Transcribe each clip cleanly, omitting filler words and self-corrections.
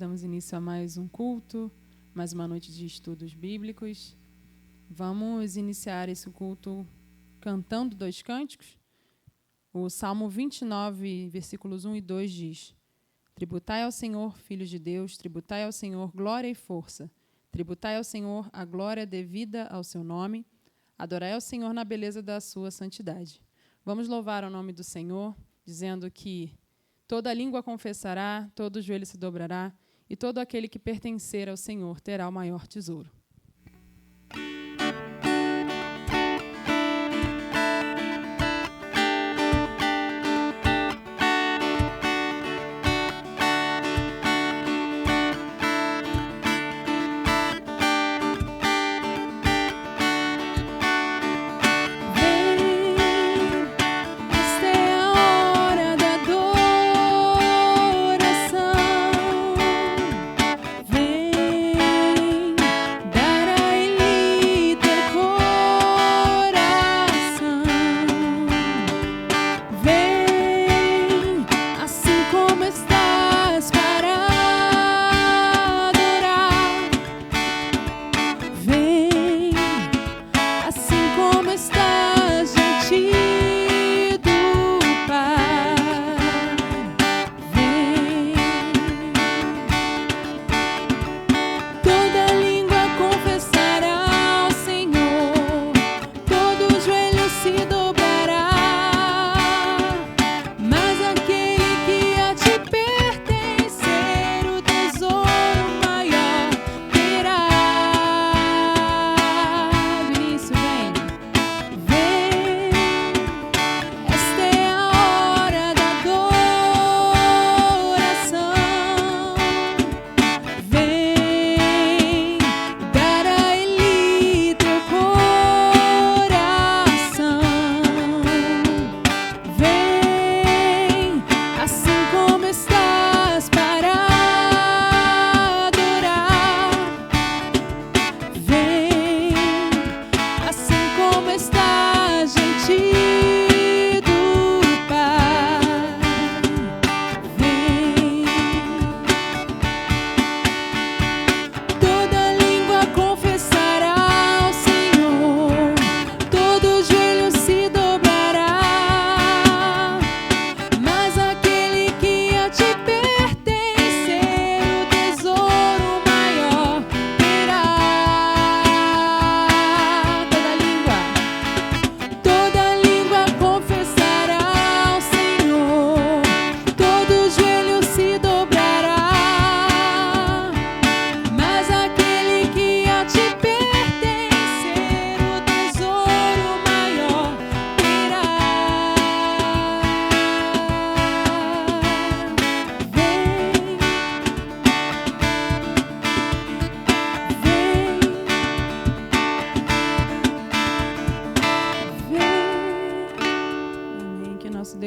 Damos início a mais um culto, mais uma noite de estudos bíblicos. Vamos iniciar esse culto cantando 2 cânticos. O Salmo 29, versículos 1 e 2 diz: Tributai ao Senhor, filhos de Deus, tributai ao Senhor glória e força. Tributai ao Senhor a glória devida ao seu nome. Adorai ao Senhor na beleza da sua santidade. Vamos louvar o nome do Senhor, dizendo que toda língua confessará, todo joelho se dobrará, e todo aquele que pertencer ao Senhor terá o maior tesouro.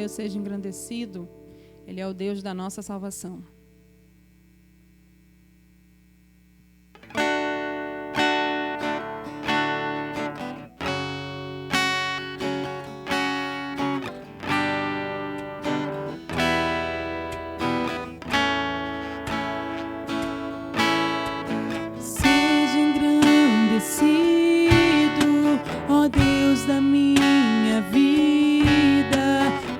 Seja engrandecido, Ele é o Deus da nossa salvação. Seja engrandecido, ó Deus da minha vida.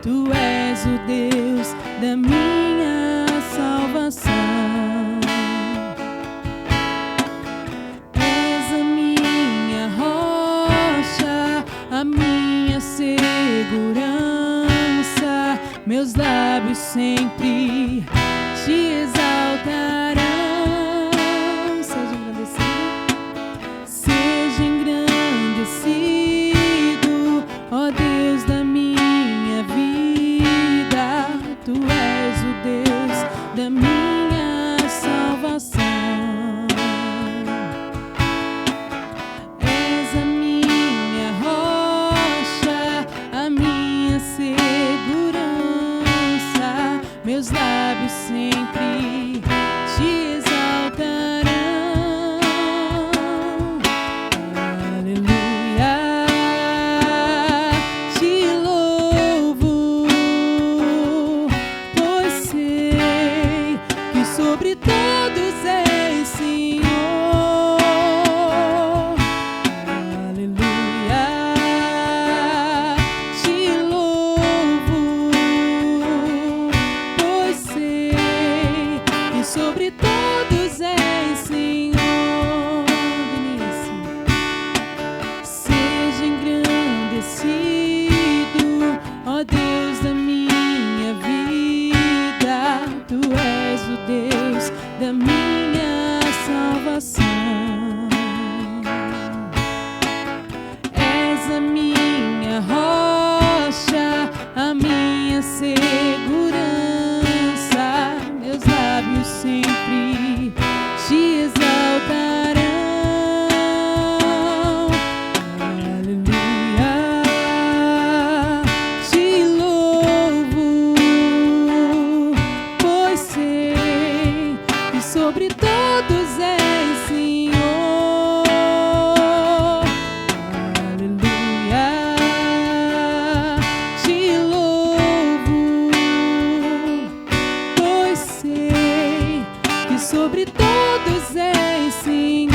Tu és o Deus da minha salvação. És a minha rocha, a minha segurança. Meus lábios sempre te exaltarão. Seja engrandecido, ó Deus da minha vida. Tu és o Deus da minha salvação. És a minha rocha, a minha segurança. és Senhor. Aleluia, te louvo, pois sei que sobre todos és Senhor. Denise, seja engrandecido, ó Deus da minha vida. Tu és o Deus da minha salvação. És a minha rocha, a minha segurança. Meus lábios sempre te exaltarão. Aleluia, te louvo, pois sei que sobre todos és Senhor. Aleluia, te louvo, pois sei que sobre todos és Senhor.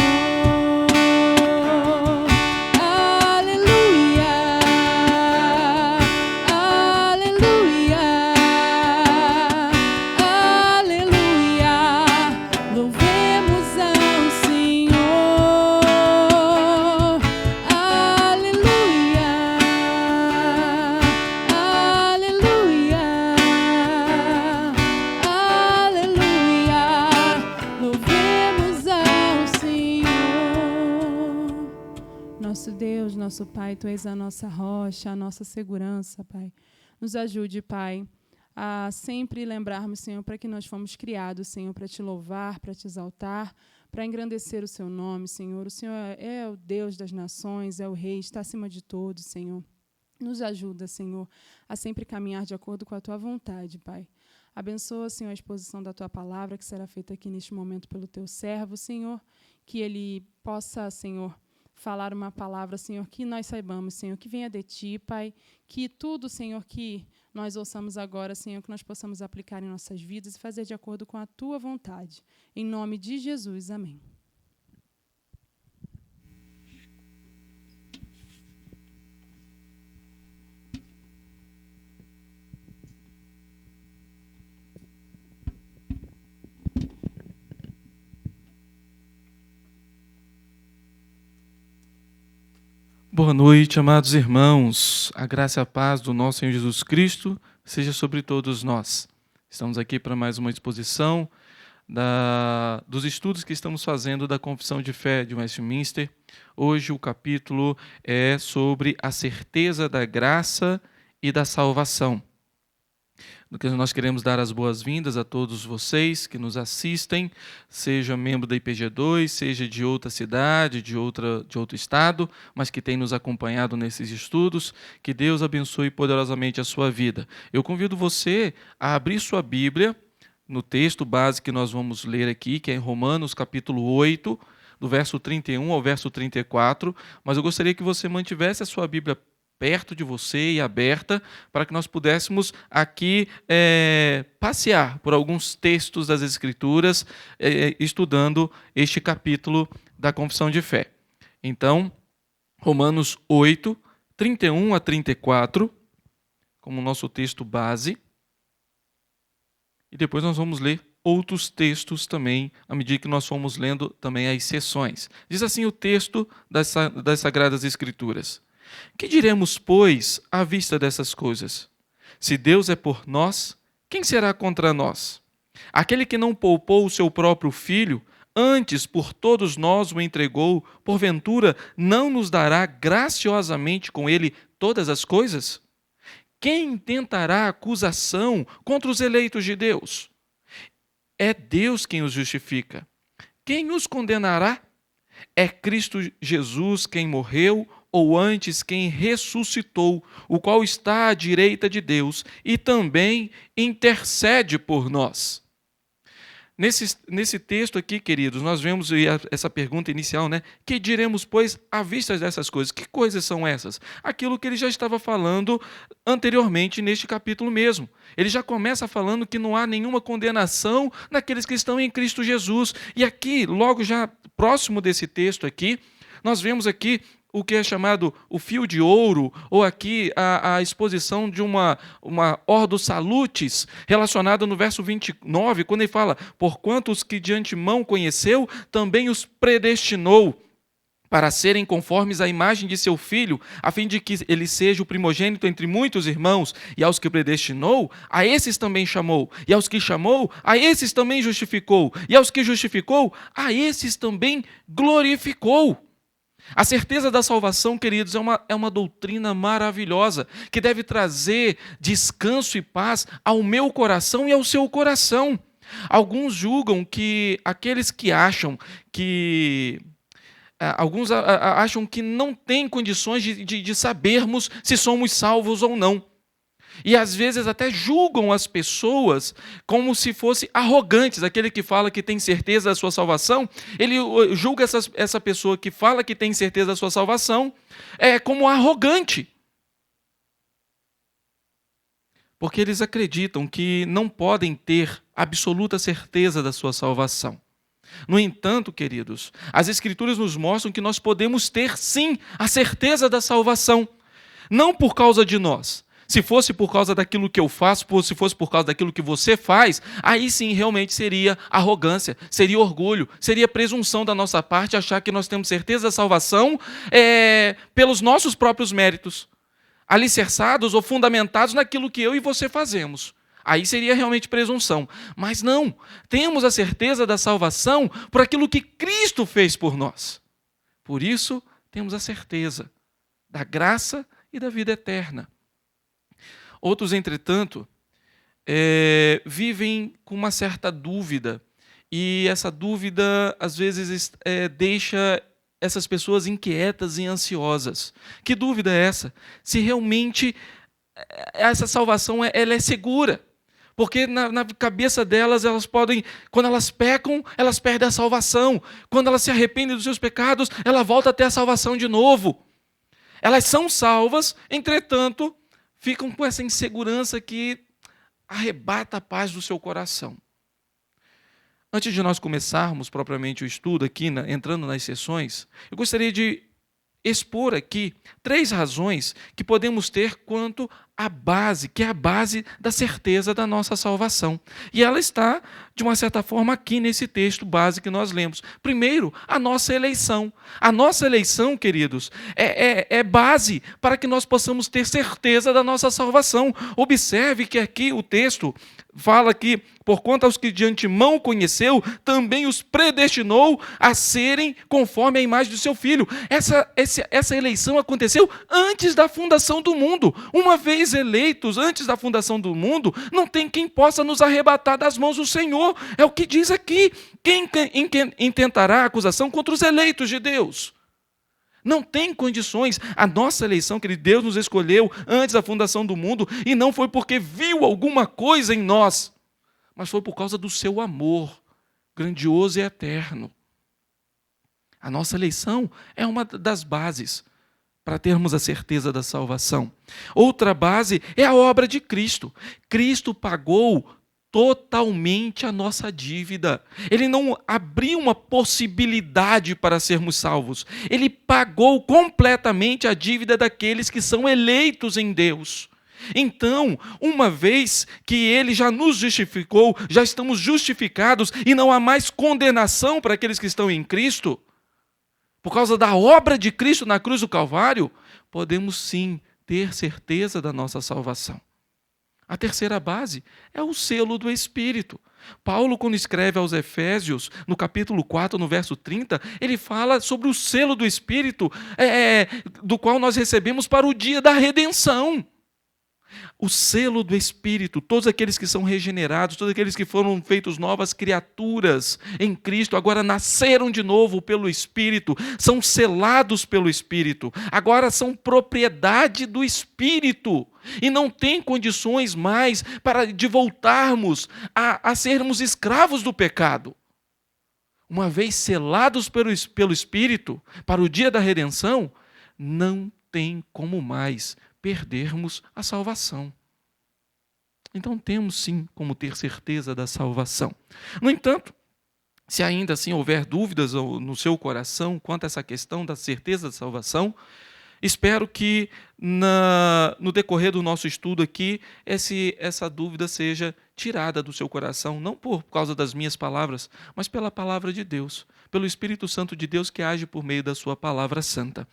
Aleluia, aleluia, aleluia. Louvemos ao Senhor. Aleluia, aleluia, aleluia. Louvemos ao Senhor. Nosso Deus, nosso Pai, Tu és a nossa rocha, a nossa segurança, Pai. Nos ajude, Pai, a sempre lembrarmos, Senhor, para que nós fomos criados, Senhor, para Te louvar, para Te exaltar, para engrandecer o Seu nome, Senhor. O Senhor é o Deus das nações, é o Rei, está acima de todos, Senhor. Nos ajuda, Senhor, a sempre caminhar de acordo com a Tua vontade, Pai. Abençoa, Senhor, a exposição da Tua palavra, que será feita aqui neste momento pelo Teu servo, Senhor, que ele possa, Senhor, falar uma palavra, Senhor, que nós saibamos, Senhor, que venha de Ti, Pai, que tudo, Senhor, que nós ouçamos agora, Senhor, que nós possamos aplicar em nossas vidas e fazer de acordo com a Tua vontade. Em nome de Jesus, amém. Boa noite, amados irmãos. A graça e a paz do nosso Senhor Jesus Cristo seja sobre todos nós. Estamos aqui para mais uma exposição dos estudos que estamos fazendo da Confissão de Fé de Westminster. Hoje o capítulo é sobre a certeza da graça e da salvação. Nós queremos dar as boas-vindas a todos vocês que nos assistem, seja membro da IPG2, seja de outra cidade, de outro estado, mas que tem nos acompanhado nesses estudos. Que Deus abençoe poderosamente a sua vida. Eu convido você a abrir sua Bíblia no texto base que nós vamos ler aqui, que é em Romanos capítulo 8, do verso 31 ao verso 34, mas eu gostaria que você mantivesse a sua Bíblia perto de você e aberta, para que nós pudéssemos aqui passear por alguns textos das Escrituras, estudando este capítulo da Confissão de Fé. Então, Romanos 8, 31 a 34, como nosso texto base, e depois nós vamos ler outros textos também, à medida que nós fomos lendo também as seções. Diz assim o texto das Sagradas Escrituras: Que diremos, pois, à vista dessas coisas? Se Deus é por nós, quem será contra nós? Aquele que não poupou o seu próprio filho, antes por todos nós o entregou, porventura não nos dará graciosamente com ele todas as coisas? Quem intentará acusação contra os eleitos de Deus? É Deus quem os justifica. Quem os condenará? É Cristo Jesus quem morreu, ou antes quem ressuscitou, o qual está à direita de Deus e também intercede por nós. Nesse texto aqui, queridos, nós vemos essa pergunta inicial, né? Que diremos, pois, à vista dessas coisas? Que coisas são essas? Aquilo que ele já estava falando anteriormente neste capítulo mesmo. Ele já começa falando que não há nenhuma condenação naqueles que estão em Cristo Jesus. E aqui, logo já próximo desse texto aqui, nós vemos aqui o que é chamado o fio de ouro, ou aqui a exposição de uma ordo salutis, relacionada no verso 29, quando ele fala, porquanto os que de antemão conheceu, também os predestinou para serem conformes à imagem de seu Filho, a fim de que ele seja o primogênito entre muitos irmãos, e aos que predestinou, a esses também chamou, e aos que chamou, a esses também justificou, e aos que justificou, a esses também glorificou. A certeza da salvação, queridos, é uma doutrina maravilhosa, que deve trazer descanso e paz ao meu coração e ao seu coração. Alguns julgam que aqueles que acham que... Alguns acham que não têm condições de sabermos se somos salvos ou não. E às vezes até julgam as pessoas como se fossem arrogantes. Aquele que fala que tem certeza da sua salvação, ele julga essa pessoa que fala que tem certeza da sua salvação como arrogante. Porque eles acreditam que não podem ter absoluta certeza da sua salvação. No entanto, queridos, as Escrituras nos mostram que nós podemos ter sim a certeza da salvação. Não por causa de nós. Se fosse por causa daquilo que eu faço, se fosse por causa daquilo que você faz, aí sim realmente seria arrogância, seria orgulho, seria presunção da nossa parte achar que nós temos certeza da salvação pelos nossos próprios méritos, alicerçados ou fundamentados naquilo que eu e você fazemos. Aí seria realmente presunção. Mas não, temos a certeza da salvação por aquilo que Cristo fez por nós. Por isso, temos a certeza da graça e da vida eterna. Outros, entretanto, vivem com uma certa dúvida, e essa dúvida, às vezes, deixa essas pessoas inquietas e ansiosas. Que dúvida é essa? Se realmente essa salvação ela é segura. Porque na cabeça delas, elas podem, quando elas pecam, elas perdem a salvação. Quando elas se arrependem dos seus pecados, ela volta a ter a salvação de novo. Elas são salvas, entretanto, ficam com essa insegurança que arrebata a paz do seu coração. Antes de nós começarmos propriamente o estudo aqui, entrando nas sessões, eu gostaria de expor aqui 3 razões que podemos ter quanto à base, que é a base da certeza da nossa salvação. E ela está, de uma certa forma, aqui nesse texto base que nós lemos. Primeiro, a nossa eleição. A nossa eleição, queridos, é base para que nós possamos ter certeza da nossa salvação. Observe que aqui o texto fala que, porquanto aos que de antemão conheceu, também os predestinou a serem conforme a imagem do seu Filho. Essa eleição aconteceu antes da fundação do mundo. Uma vez eleitos antes da fundação do mundo, não tem quem possa nos arrebatar das mãos do Senhor. É o que diz aqui. Quem intentará acusação contra os eleitos de Deus? Não tem condições. A nossa eleição, que Deus nos escolheu antes da fundação do mundo, e não foi porque viu alguma coisa em nós, mas foi por causa do seu amor grandioso e eterno. A nossa eleição é uma das bases para termos a certeza da salvação. Outra base é a obra de Cristo. Cristo pagou totalmente a nossa dívida. Ele não abriu uma possibilidade para sermos salvos. Ele pagou completamente a dívida daqueles que são eleitos em Deus. Então, uma vez que Ele já nos justificou, já estamos justificados e não há mais condenação para aqueles que estão em Cristo, por causa da obra de Cristo na cruz do Calvário, podemos sim ter certeza da nossa salvação. A terceira base é o selo do Espírito. Paulo, quando escreve aos Efésios, no capítulo 4, no verso 30, ele fala sobre o selo do Espírito, do qual nós recebemos para o dia da redenção. O selo do Espírito, todos aqueles que são regenerados, todos aqueles que foram feitos novas criaturas em Cristo, agora nasceram de novo pelo Espírito, são selados pelo Espírito, agora são propriedade do Espírito e não tem condições mais de voltarmos a sermos escravos do pecado. Uma vez selados pelo Espírito, para o dia da redenção, não tem como mais perdermos a salvação. Então temos sim como ter certeza da salvação. No entanto, se ainda assim houver dúvidas no seu coração quanto a essa questão da certeza da salvação, espero que no decorrer do nosso estudo aqui, essa dúvida seja tirada do seu coração, não por causa das minhas palavras, mas pela palavra de Deus, pelo Espírito Santo de Deus que age por meio da sua palavra santa.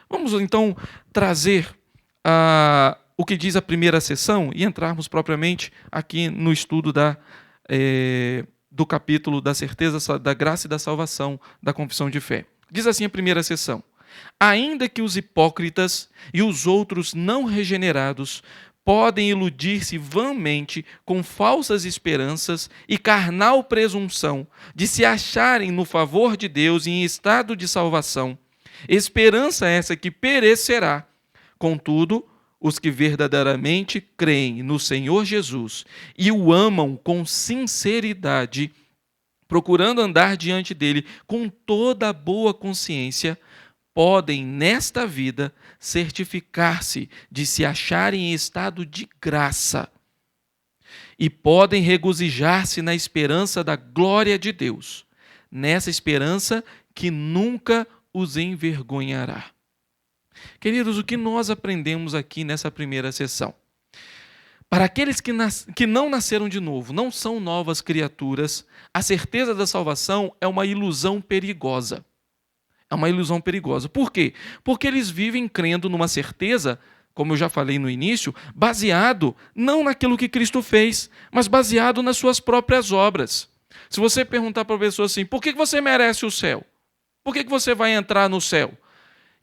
Vamos então trazer o que diz a primeira sessão e entrarmos propriamente aqui no estudo do capítulo da certeza da graça e da salvação da confissão de fé. Diz assim a primeira sessão: ainda que os hipócritas e os outros não regenerados podem iludir-se vãmente com falsas esperanças e carnal presunção de se acharem no favor de Deus em estado de salvação, esperança essa que perecerá. Contudo, os que verdadeiramente creem no Senhor Jesus e o amam com sinceridade, procurando andar diante dele com toda a boa consciência, podem, nesta vida, certificar-se de se acharem em estado de graça e podem regozijar-se na esperança da glória de Deus, nessa esperança que nunca os envergonhará. Queridos, o que nós aprendemos aqui nessa primeira sessão? Para aqueles que não nasceram de novo, não são novas criaturas, a certeza da salvação é uma ilusão perigosa. É uma ilusão perigosa. Por quê? Porque eles vivem crendo numa certeza, como eu já falei no início, baseado não naquilo que Cristo fez, mas baseado nas suas próprias obras. Se você perguntar para a pessoa assim, por que você merece o céu? Por que você vai entrar no céu?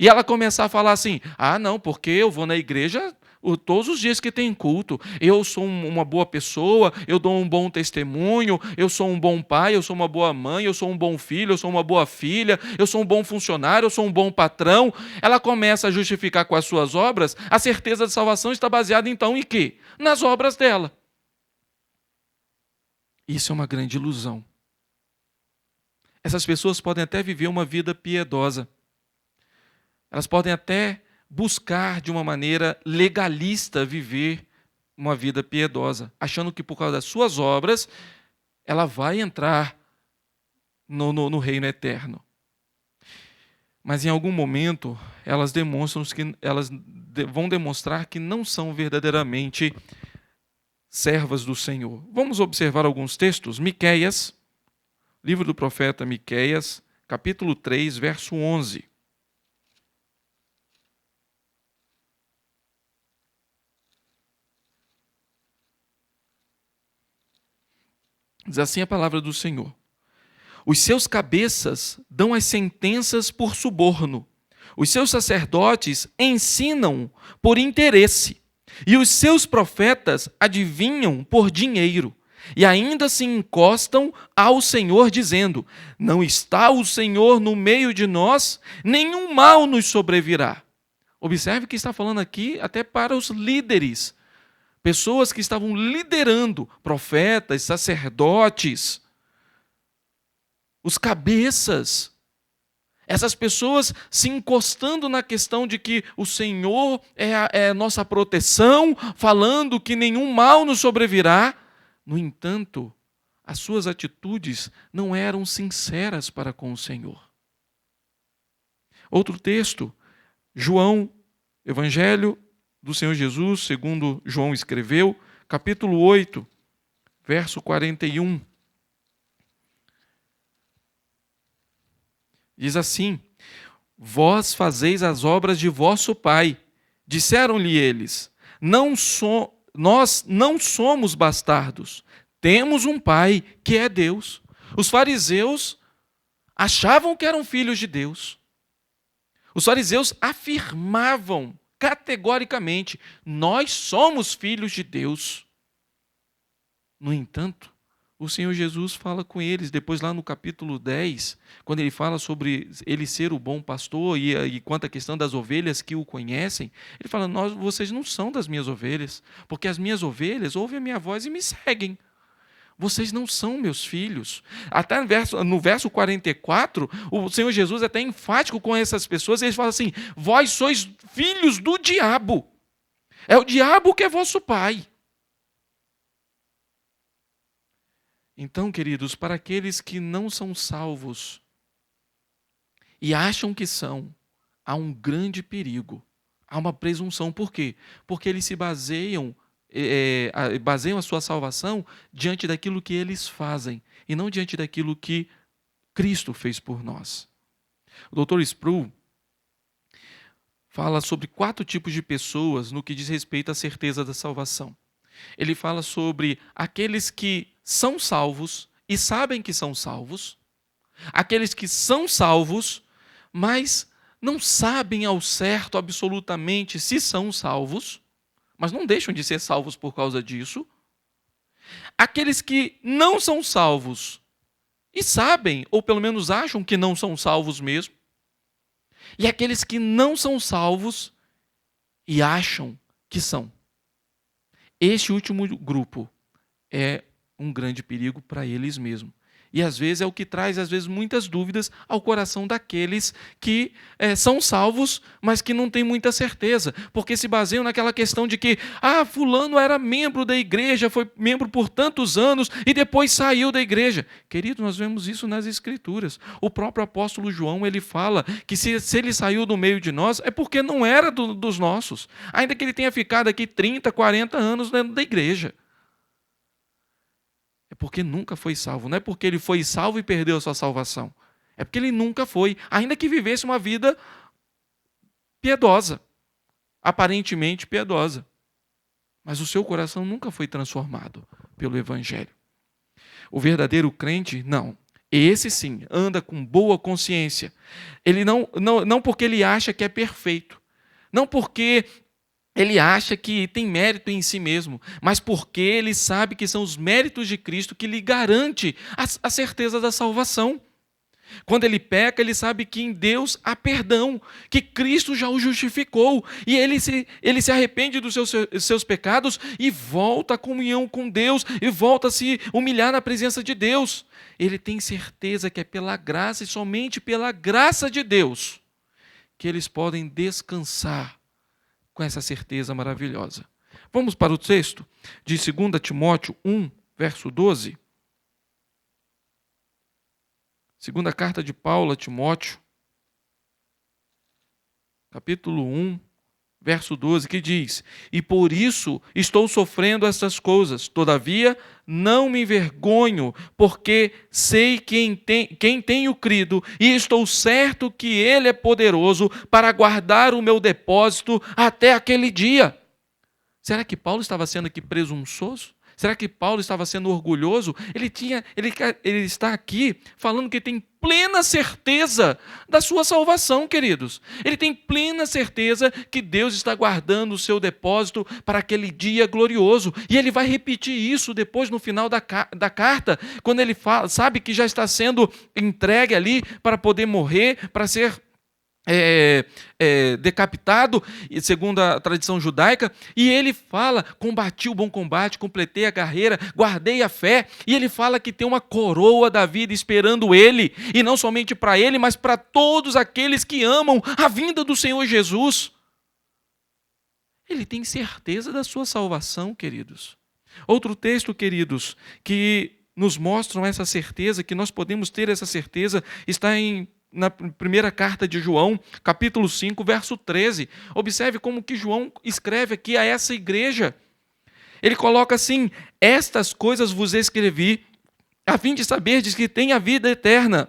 E ela começar a falar assim, não, porque eu vou na igreja todos os dias que tem culto, eu sou uma boa pessoa, eu dou um bom testemunho, eu sou um bom pai, eu sou uma boa mãe, eu sou um bom filho, eu sou uma boa filha, eu sou um bom funcionário, eu sou um bom patrão. Ela começa a justificar com as suas obras, a certeza de salvação está baseada então em quê? Nas obras dela. Isso é uma grande ilusão. Essas pessoas podem até viver uma vida piedosa, elas podem até buscar de uma maneira legalista viver uma vida piedosa, achando que por causa das suas obras ela vai entrar no reino eterno. Mas em algum momento elas vão demonstrar que não são verdadeiramente servas do Senhor. Vamos observar alguns textos. Miqueias, livro do profeta Miqueias, capítulo 3, verso 11. Diz assim a palavra do Senhor: os seus cabeças dão as sentenças por suborno, os seus sacerdotes ensinam por interesse, e os seus profetas adivinham por dinheiro, e ainda se encostam ao Senhor, dizendo: não está o Senhor no meio de nós, nenhum mal nos sobrevirá. Observe que está falando aqui até para os líderes, pessoas que estavam liderando, profetas, sacerdotes, os cabeças. Essas pessoas se encostando na questão de que o Senhor é nossa proteção, falando que nenhum mal nos sobrevirá. No entanto, as suas atitudes não eram sinceras para com o Senhor. Outro texto, João, Evangelho do Senhor Jesus, segundo João escreveu, capítulo 8, verso 41. Diz assim: vós fazeis as obras de vosso pai. Disseram-lhe eles: nós não somos bastardos, temos um pai que é Deus. Os fariseus achavam que eram filhos de Deus. Os fariseus afirmavam categoricamente: nós somos filhos de Deus. No entanto, o Senhor Jesus fala com eles, depois lá no capítulo 10, quando ele fala sobre ele ser o bom pastor e quanto à questão das ovelhas que o conhecem, ele fala: vocês não são das minhas ovelhas, porque as minhas ovelhas ouvem a minha voz e me seguem. Vocês não são meus filhos. Até no verso 44, o Senhor Jesus é até enfático com essas pessoas, ele fala assim: vós sois filhos do diabo. É o diabo que é vosso pai. Então, queridos, para aqueles que não são salvos e acham que são, há um grande perigo, há uma presunção. Por quê? Porque eles se baseiam a sua salvação diante daquilo que eles fazem e não diante daquilo que Cristo fez por nós. O Dr. Sproul fala sobre 4 tipos de pessoas no que diz respeito à certeza da salvação. Ele fala sobre aqueles que são salvos e sabem que são salvos, aqueles que são salvos, mas não sabem ao certo absolutamente se são salvos, mas não deixam de ser salvos por causa disso, aqueles que não são salvos e sabem, ou pelo menos acham que não são salvos mesmo, e aqueles que não são salvos e acham que são. Este último grupo é um grande perigo para eles mesmos. E às vezes é o que traz, às vezes, muitas dúvidas ao coração daqueles que são salvos, mas que não têm muita certeza, porque se baseiam naquela questão de que fulano era membro da igreja, foi membro por tantos anos e depois saiu da igreja. Querido, nós vemos isso nas Escrituras. O próprio apóstolo João, ele fala que se ele saiu do meio de nós, é porque não era dos nossos, ainda que ele tenha ficado aqui 30, 40 anos dentro da igreja. É porque nunca foi salvo. Não é porque ele foi salvo e perdeu a sua salvação. É porque ele nunca foi, ainda que vivesse uma vida piedosa, aparentemente piedosa. Mas o seu coração nunca foi transformado pelo Evangelho. O verdadeiro crente, não. Esse sim, anda com boa consciência. Ele não porque ele acha que é perfeito. Não porque ele acha que tem mérito em si mesmo, mas porque ele sabe que são os méritos de Cristo que lhe garante a certeza da salvação. Quando ele peca, ele sabe que em Deus há perdão, que Cristo já o justificou, e ele se arrepende dos seus pecados e volta à comunhão com Deus, e volta a se humilhar na presença de Deus. Ele tem certeza que é pela graça e somente pela graça de Deus que eles podem descansar com essa certeza maravilhosa. Vamos para o texto de 2 Timóteo 1, verso 12. Segunda carta de Paulo a Timóteo, capítulo 1, verso 12, que diz: e por isso estou sofrendo estas coisas, todavia não me envergonho, porque sei quem tenho crido, e estou certo que Ele é poderoso para guardar o meu depósito até aquele dia. Será que Paulo estava sendo aqui presunçoso? Será que Paulo estava sendo orgulhoso? Ele está aqui falando que tem plena certeza da sua salvação, queridos. Ele tem plena certeza que Deus está guardando o seu depósito para aquele dia glorioso. E ele vai repetir isso depois no final da carta, quando ele sabe que já está sendo entregue ali para poder morrer, para ser decapitado, segundo a tradição judaica, e ele fala: combati o bom combate, completei a carreira, guardei a fé, e ele fala que tem uma coroa da vida esperando ele, e não somente para ele, mas para todos aqueles que amam a vinda do Senhor Jesus. Ele tem certeza da sua salvação, queridos. Outro texto, queridos, que nos mostram essa certeza, que nós podemos ter essa certeza, está na primeira carta de João, capítulo 5, verso 13. Observe como que João escreve aqui a essa igreja. Ele coloca assim: estas coisas vos escrevi, a fim de saberdes que tem a vida eterna,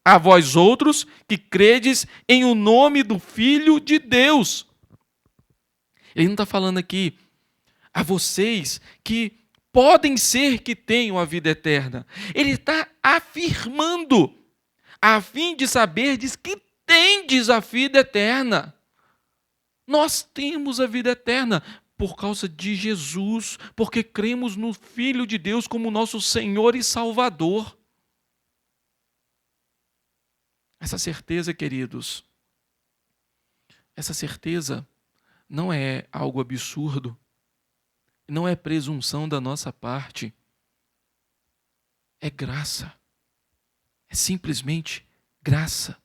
a vós outros que credes em o nome do Filho de Deus. Ele não está falando aqui a vocês que podem ser que tenham a vida eterna. Ele está afirmando: a fim de saberdes que tendes a vida eterna. Nós temos a vida eterna por causa de Jesus, porque cremos no Filho de Deus como nosso Senhor e Salvador. Essa certeza, queridos, essa certeza não é algo absurdo, não é presunção da nossa parte, é graça, é simplesmente graça.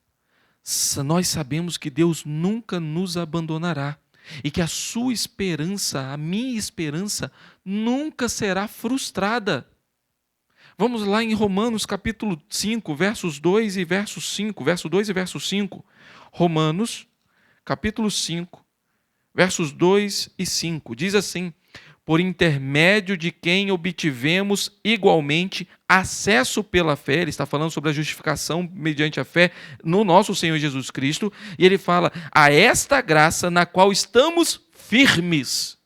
Nós sabemos que Deus nunca nos abandonará e que a sua esperança, a minha esperança, nunca será frustrada. Vamos lá em Romanos capítulo 5, versos 2 e verso 5, verso 2 e verso 5. Romanos capítulo 5, versos 2 e 5, diz assim: por intermédio de quem obtivemos igualmente acesso pela fé. Ele está falando sobre a justificação mediante a fé no nosso Senhor Jesus Cristo, e ele fala: a esta graça na qual estamos firmes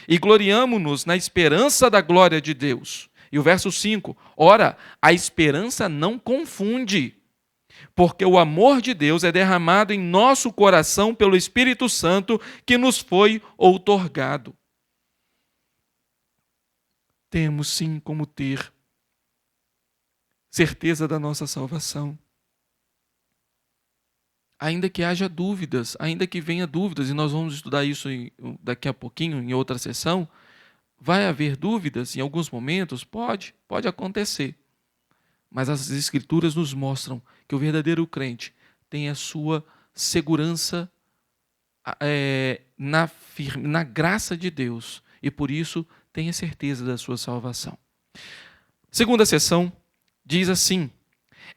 e gloriamo-nos na esperança da glória de Deus. E o verso 5, ora, a esperança não confunde, porque o amor de Deus é derramado em nosso coração pelo Espírito Santo que nos foi outorgado. Temos sim como ter certeza da nossa salvação. Ainda que haja dúvidas, ainda que venha dúvidas, e nós vamos estudar isso daqui a pouquinho, em outra sessão, vai haver dúvidas em alguns momentos? Pode acontecer. Mas as Escrituras nos mostram que o verdadeiro crente tem a sua segurança na graça de Deus, e por isso tem a certeza da sua salvação. Segunda seção diz assim: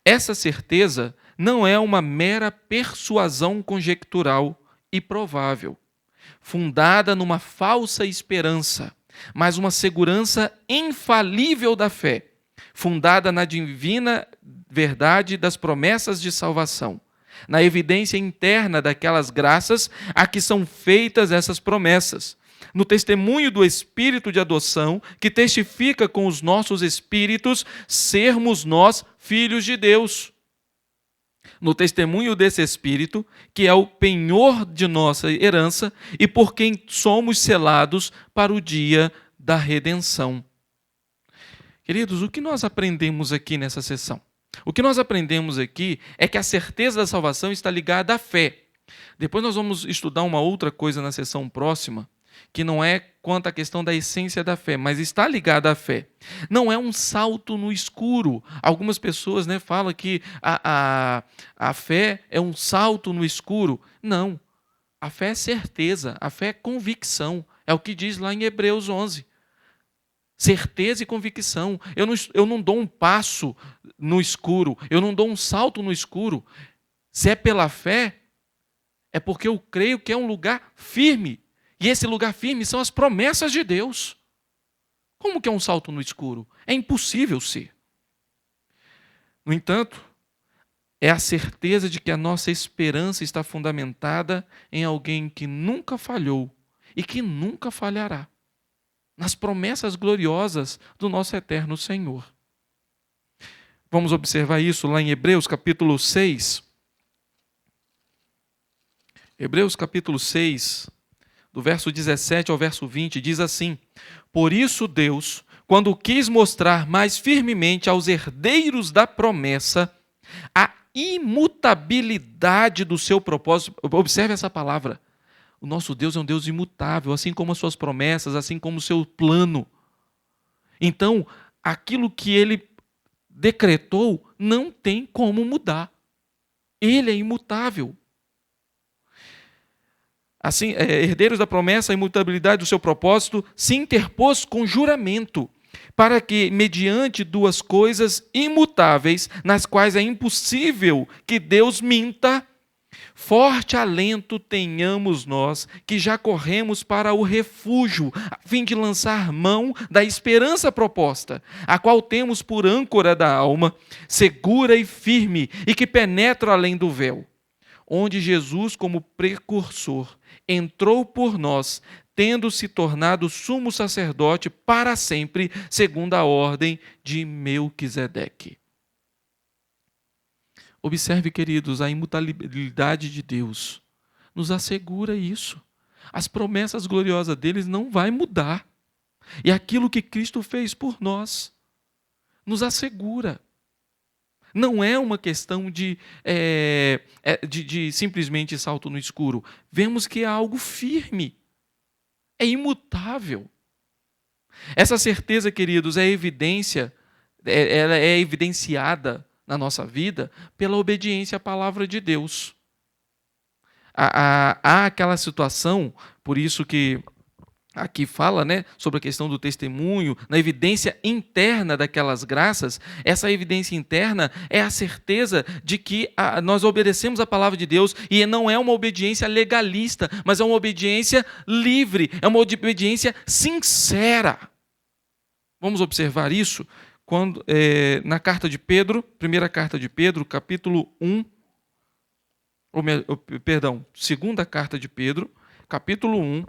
essa certeza não é uma mera persuasão conjectural e provável, fundada numa falsa esperança, mas uma segurança infalível da fé, fundada na divina verdade das promessas de salvação, na evidência interna daquelas graças a que são feitas essas promessas, no testemunho do Espírito de adoção, que testifica com os nossos espíritos sermos nós filhos de Deus. No testemunho desse Espírito, que é o penhor de nossa herança e por quem somos selados para o dia da redenção. Queridos, o que nós aprendemos aqui nessa sessão? O que nós aprendemos aqui é que a certeza da salvação está ligada à fé. Depois nós vamos estudar uma outra coisa na sessão próxima, que não é quanto à questão da essência da fé, mas está ligada à fé. Não é um salto no escuro. Algumas pessoas falam que a fé é um salto no escuro. Não. A fé é certeza, a fé é convicção. É o que diz lá em Hebreus 11. Certeza e convicção. Eu não dou um passo no escuro, eu não dou um salto no escuro. Se é pela fé, é porque eu creio que é um lugar firme. E esse lugar firme são as promessas de Deus. Como que é um salto no escuro? É impossível ser. No entanto, é a certeza de que a nossa esperança está fundamentada em alguém que nunca falhou e que nunca falhará, nas promessas gloriosas do nosso eterno Senhor. Vamos observar isso lá em Hebreus capítulo 6. Hebreus capítulo 6, do verso 17 ao verso 20, diz assim: por isso Deus, quando quis mostrar mais firmemente aos herdeiros da promessa a imutabilidade do seu propósito, observe essa palavra, o nosso Deus é um Deus imutável, assim como as suas promessas, assim como o seu plano. Então, aquilo que ele decretou não tem como mudar. Ele é imutável. Assim, herdeiros da promessa, a imutabilidade do seu propósito, se interpôs com juramento, para que, mediante duas coisas imutáveis, nas quais é impossível que Deus minta, forte alento tenhamos nós, que já corremos para o refúgio, a fim de lançar mão da esperança proposta, a qual temos por âncora da alma, segura e firme, e que penetra além do véu, onde Jesus, como precursor, entrou por nós, tendo se tornado sumo sacerdote para sempre, segundo a ordem de Melquisedeque. Observe, queridos, a imutabilidade de Deus nos assegura isso. As promessas gloriosas deles não vai mudar. E aquilo que Cristo fez por nós nos assegura. Não é uma questão de simplesmente salto no escuro. Vemos que é algo firme, é imutável. Essa certeza, queridos, ela é evidenciada na nossa vida pela obediência à palavra de Deus. Há aquela situação, por isso que aqui fala, sobre a questão do testemunho, na evidência interna daquelas graças. Essa evidência interna é a certeza de que nós obedecemos a palavra de Deus, e não é uma obediência legalista, mas é uma obediência livre, é uma obediência sincera. Vamos observar isso quando, na carta de Pedro, primeira carta de Pedro, capítulo 1, segunda carta de Pedro, capítulo 1,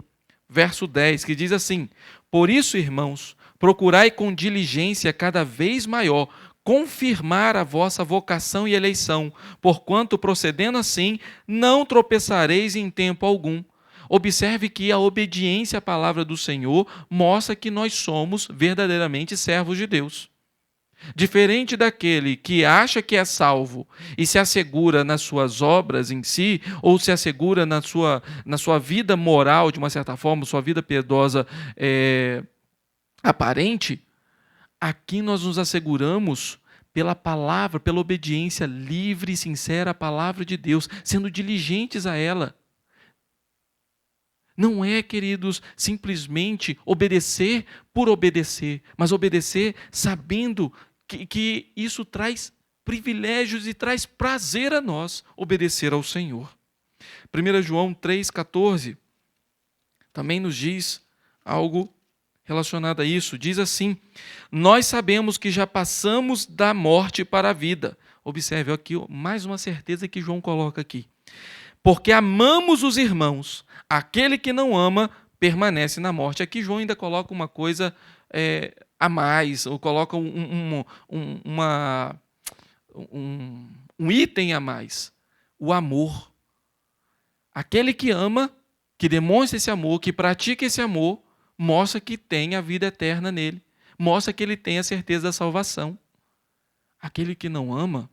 verso 10, que diz assim: por isso, irmãos, procurai com diligência cada vez maior confirmar a vossa vocação e eleição, porquanto, procedendo assim, não tropeçareis em tempo algum. Observe que a obediência à palavra do Senhor mostra que nós somos verdadeiramente servos de Deus. Diferente daquele que acha que é salvo e se assegura nas suas obras em si, ou se assegura na sua vida moral, de uma certa forma, sua vida piedosa aparente, aqui nós nos asseguramos pela palavra, pela obediência livre e sincera à palavra de Deus, sendo diligentes a ela. Não é, queridos, simplesmente obedecer por obedecer, mas obedecer sabendo que isso traz privilégios e traz prazer a nós, obedecer ao Senhor. 1 João 3,14 também nos diz algo relacionado a isso. Diz assim: nós sabemos que já passamos da morte para a vida. Observe aqui mais uma certeza que João coloca aqui. Porque amamos os irmãos, aquele que não ama permanece na morte. Aqui João ainda coloca uma coisa a mais, ou coloca um item a mais: o amor. Aquele que ama, que demonstra esse amor, que pratica esse amor, mostra que tem a vida eterna nele, mostra que ele tem a certeza da salvação. Aquele que não ama,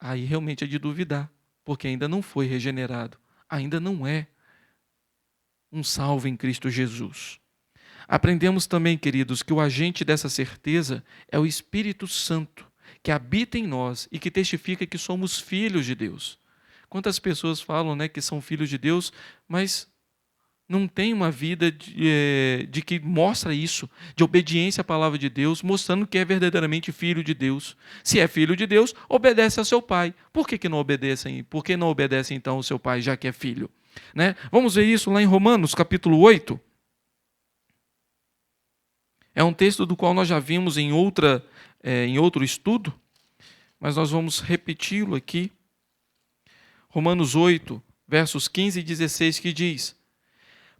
aí realmente é de duvidar, porque ainda não foi regenerado, ainda não é um salvo em Cristo Jesus. Aprendemos também, queridos, que o agente dessa certeza é o Espírito Santo, que habita em nós e que testifica que somos filhos de Deus. Quantas pessoas falam, que são filhos de Deus, mas não tem uma vida de que mostra isso, de obediência à palavra de Deus, mostrando que é verdadeiramente filho de Deus. Se é filho de Deus, obedece ao seu pai. Por que não obedecem? Por que não obedece então ao seu pai, já que é filho? Vamos ver isso lá em Romanos, capítulo 8. É um texto do qual nós já vimos em outro estudo, mas nós vamos repeti-lo aqui. Romanos 8, versos 15 e 16, que diz: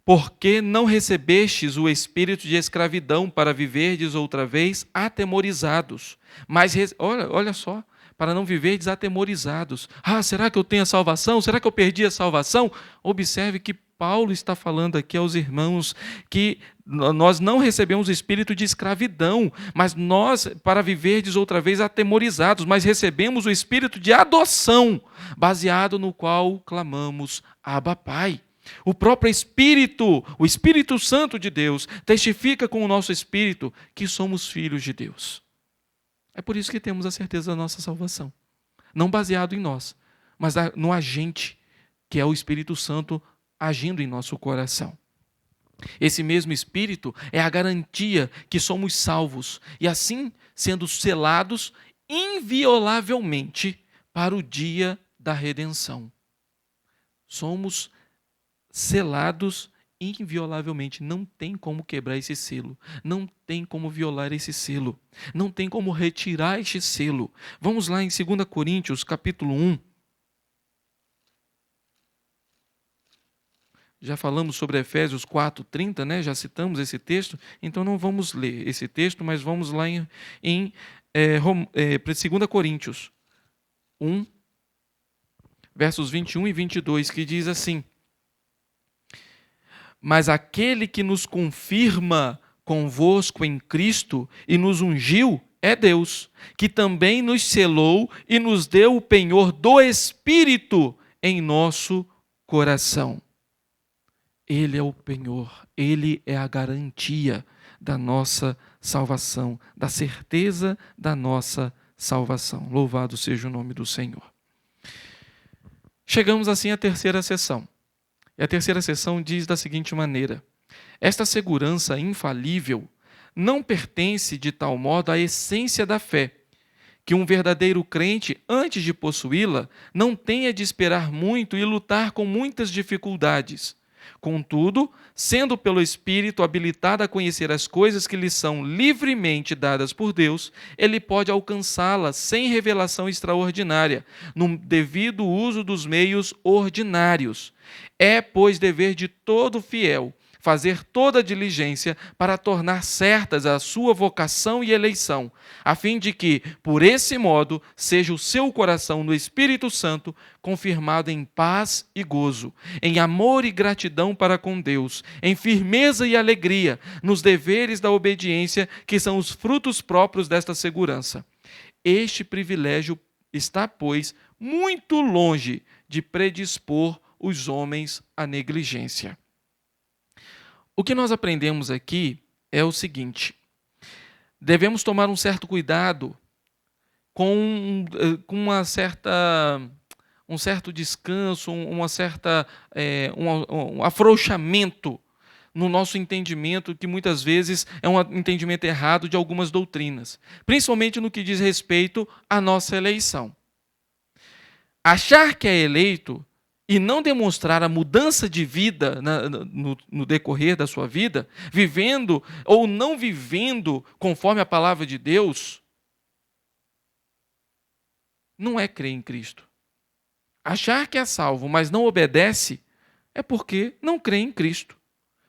porque não recebestes o espírito de escravidão para viverdes outra vez atemorizados, mas, olha só, para não viverdes atemorizados. Será que eu tenho a salvação? Será que eu perdi a salvação? Observe que Paulo está falando aqui aos irmãos que nós não recebemos o espírito de escravidão, mas nós, para viverdes outra vez atemorizados, mas recebemos o espírito de adoção, baseado no qual clamamos: Abba, Pai. O próprio Espírito, o Espírito Santo de Deus, testifica com o nosso espírito que somos filhos de Deus. É por isso que temos a certeza da nossa salvação. Não baseado em nós, mas no agente, que é o Espírito Santo agindo em nosso coração. Esse mesmo Espírito é a garantia que somos salvos e assim sendo selados inviolavelmente para o dia da redenção. Somos selados inviolavelmente. Não tem como quebrar esse selo. Não tem como violar esse selo. Não tem como retirar este selo. Vamos lá em 2 Coríntios, capítulo 1. Já falamos sobre Efésios 4:30, já citamos esse texto, então não vamos ler esse texto, mas vamos lá em 2 Coríntios 1, versos 21 e 22, que diz assim: mas aquele que nos confirma convosco em Cristo e nos ungiu é Deus, que também nos selou e nos deu o penhor do Espírito em nosso coração. Ele é o penhor, ele é a garantia da nossa salvação, da certeza da nossa salvação. Louvado seja o nome do Senhor. Chegamos assim à terceira sessão. E a terceira sessão diz da seguinte maneira: esta segurança infalível não pertence de tal modo à essência da fé, que um verdadeiro crente, antes de possuí-la, não tenha de esperar muito e lutar com muitas dificuldades. Contudo, sendo pelo Espírito habilitado a conhecer as coisas que lhe são livremente dadas por Deus, ele pode alcançá-las sem revelação extraordinária, no devido uso dos meios ordinários. É, pois, dever de todo fiel fazer toda a diligência para tornar certas a sua vocação e eleição, a fim de que, por esse modo, seja o seu coração no Espírito Santo confirmado em paz e gozo, em amor e gratidão para com Deus, em firmeza e alegria, nos deveres da obediência, que são os frutos próprios desta segurança. Este privilégio está, pois, muito longe de predispor os homens à negligência. O que nós aprendemos aqui é o seguinte: devemos tomar um certo cuidado com um certo descanso, um afrouxamento no nosso entendimento, que muitas vezes é um entendimento errado de algumas doutrinas, principalmente no que diz respeito à nossa eleição. Achar que é eleito e não demonstrar a mudança de vida no decorrer da sua vida, vivendo ou não vivendo conforme a palavra de Deus, não é crer em Cristo. Achar que é salvo, mas não obedece, é porque não crê em Cristo,